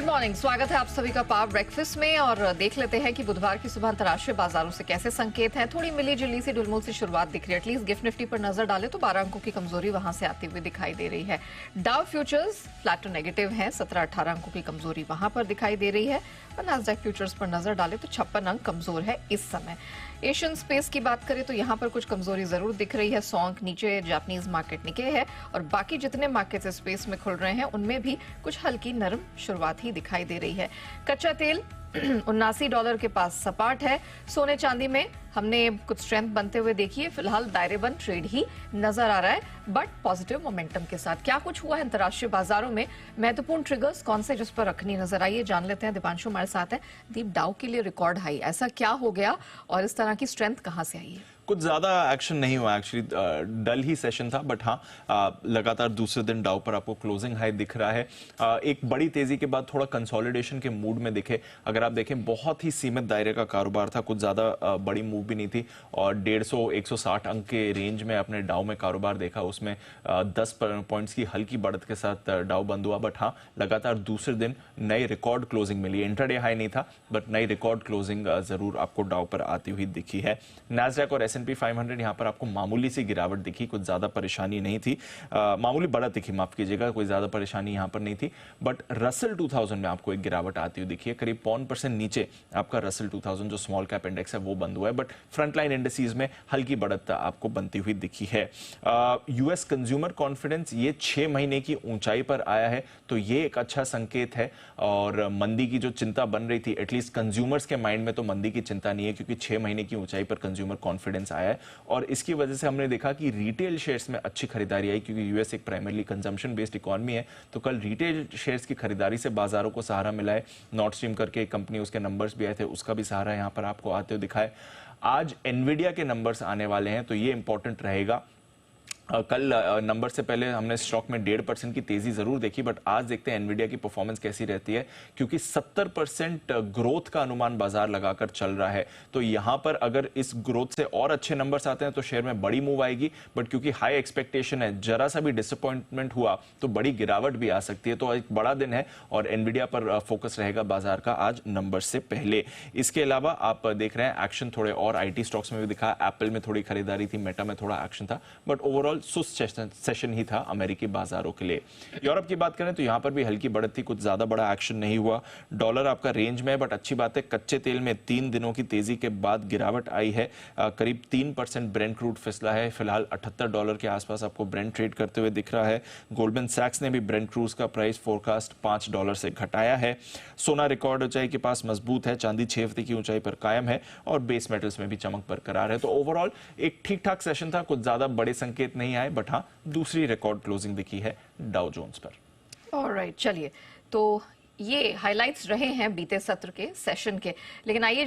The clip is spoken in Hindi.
गुड मॉर्निंग, स्वागत है आप सभी का पावर ब्रेकफास्ट में। और देख लेते हैं कि बुधवार की सुबह अंतर्राष्ट्रीय बाजारों से कैसे संकेत हैं। थोड़ी मिली जुली सी डुलमुल सी शुरुआत दिख रही है। एटलीस्ट गिफ्ट निफ्टी पर नजर डाले तो 12 अंकों की कमजोरी वहां से आती हुई दिखाई दे रही है। Dow futures flat to negative है, 17-18 अंकों की कमजोरी वहां पर दिखाई दे रही है। और नास्डैक फ्यूचर्स पर नजर डाले तो 56 अंक कमजोर है इस समय। एशियन स्पेस की बात करें तो यहाँ पर कुछ कमजोरी जरूर दिख रही है। 100 अंक नीचे जापानीज मार्केट निके है और बाकी जितने मार्केट्स स्पेस में खुल रहे हैं उनमें भी कुछ हल्की नरम शुरुआत ही दिखाई दे रही है। कच्चा तेल $79 के पास सपाट है। सोने चांदी में हमने कुछ स्ट्रेंथ बनते हुए देखी है। फिलहाल दायरेबंद ट्रेड ही नजर आ रहा है, बट पॉजिटिव मोमेंटम के साथ। क्या कुछ हुआ है अंतर्राष्ट्रीय बाजारों में, महत्वपूर्ण ट्रिगर्स कौन से जिस पर रखनी नजर आई है, जान लेते हैं। दीपांशु हमारे साथ है। दीप, डाउ के लिए रिकॉर्ड हाई, ऐसा क्या हो गया और इस तरह की स्ट्रेंथ कहां से आई है? कुछ ज्यादा एक्शन नहीं हुआ, एक्चुअली डल ही सेशन था, बट हाँ लगातार दूसरे दिन डाउ पर आपको क्लोजिंग हाई दिख रहा है। एक बड़ी तेजी के बाद थोड़ा कंसोलिडेशन के मूड में दिखे। अगर आप देखें बहुत ही सीमित दायरे का कारोबार था, कुछ ज्यादा बड़ी मूव भी नहीं थी और 150-160 अंक के रेंज में अपने डाउ में कारोबार देखा। उसमें 10 पॉइंट्स की हल्की बढ़त के साथ डाउ बंद हुआ, बट हाँ लगातार दूसरे दिन नई रिकॉर्ड क्लोजिंग मिली। इंट्राडे हाई नहीं था, बट नई रिकॉर्ड क्लोजिंग जरूर आपको डाउ पर आती हुई दिखी है। नैस्डैक और S&P 500 यहां पर आपको मामूली सी गिरावट दिखी, कुछ ज्यादा परेशानी नहीं थी। मामूली बढ़त दिखी, माफ कीजिएगा, कोई ज्यादा परेशानी यहां पर नहीं थी। बट रसल 2000 में आपको एक गिरावट आती हुई दिखी है। करीब 0.5% नीचे आपका रसल 2000 जो स्मॉल कैप इंडेक्स है वो बंद हुआ है, बट फ्रंटलाइन इंडेक्सीज में हल्की बढ़त आपको बनती हुई दिखी है। यूएस कंज्यूमर कॉन्फिडेंस ये 6 महीने की ऊंचाई पर आया है, तो ये एक अच्छा संकेत है। और मंदी की जो चिंता बन रही थी, एटलीस्ट कंज्यूमर्स के माइंड में तो मंदी की चिंता नहीं है, क्योंकि 6 महीने की ऊंचाई पर कंज्यूमर कॉन्फिडेंस आया है। और इसकी वजह से हमने देखा कि रिटेल शेयर्स में अच्छी खरीदारी आई, क्योंकि यूएस एक प्राइमरली कंजम्पशन बेस्ड इकोनॉमी है। तो कल रिटेल शेयर्स की खरीदारी से बाजारों को सहारा मिला है। नॉर्थ स्ट्रीम करके एक कंपनी, उसके नंबर्स भी आए थे, उसका भी सहारा यहां पर आपको आते हुए दिखा है। आज एनवीडिया के नंबर्स आने वाले हैं, तो ये इंपॉर्टेंट रहेगा। कल नंबर से पहले हमने स्टॉक में 1.5% की तेजी जरूर देखी, बट आज देखते हैं एनवीडिया की परफॉर्मेंस कैसी रहती है, क्योंकि 70% ग्रोथ का अनुमान बाजार लगाकर चल रहा है। तो यहां पर अगर इस ग्रोथ से और अच्छे नंबर्स आते हैं तो शेयर में बड़ी मूव आएगी, बट क्योंकि हाई एक्सपेक्टेशन है, जरा सा भी डिसअपॉइंटमेंट हुआ तो बड़ी गिरावट भी आ सकती है। तो एक बड़ा दिन है और एनवीडिया पर फोकस रहेगा बाजार का आज नंबर से पहले। इसके अलावा आप देख रहे हैं एक्शन थोड़े और आईटी स्टॉक्स में भी दिखा। एप्पल में थोड़ी खरीदारी थी, मेटा में थोड़ा एक्शन था, बट ओवरऑल सुस्त सेशन ही था अमेरिकी बाजारों के लिए। यूरोप की बात करें तो यहां पर भी हल्की बढ़त थी, कुछ ज्यादा बड़ा एक्शन नहीं हुआ। डॉलर आपका रेंज में है, बट अच्छी बात है कच्चे तेल में 3 दिनों की तेजी के बाद गिरावट आई है। करीब 3% ब्रेंट क्रूड फिसला है। फिलहाल $78 के आसपास आपको ब्रेंट ट्रेड करते हुए दिख रहा है। गोल्डमैन सैक्स ने भी ब्रेंट क्रूज का प्राइस फोरकास्ट $5 से घटाया है। सोना रिकॉर्ड ऊंचाई के पास मजबूत है, चांदी 6 हफ्ते की ऊंचाई पर कायम है और बेस मेटल्स में भी चमक बरकरार है। तो ओवरऑल एक ठीक ठाक सेशन था, कुछ ज्यादा बड़े संकेत नहीं आए, बट हाँ दूसरी रिकॉर्ड क्लोजिंग दिखी है डाउ जोन्स पर। ऑलराइट, चलिए, तो ये हाइलाइट्स रहे हैं बीते सत्र के सेशन के। लेकिन आइए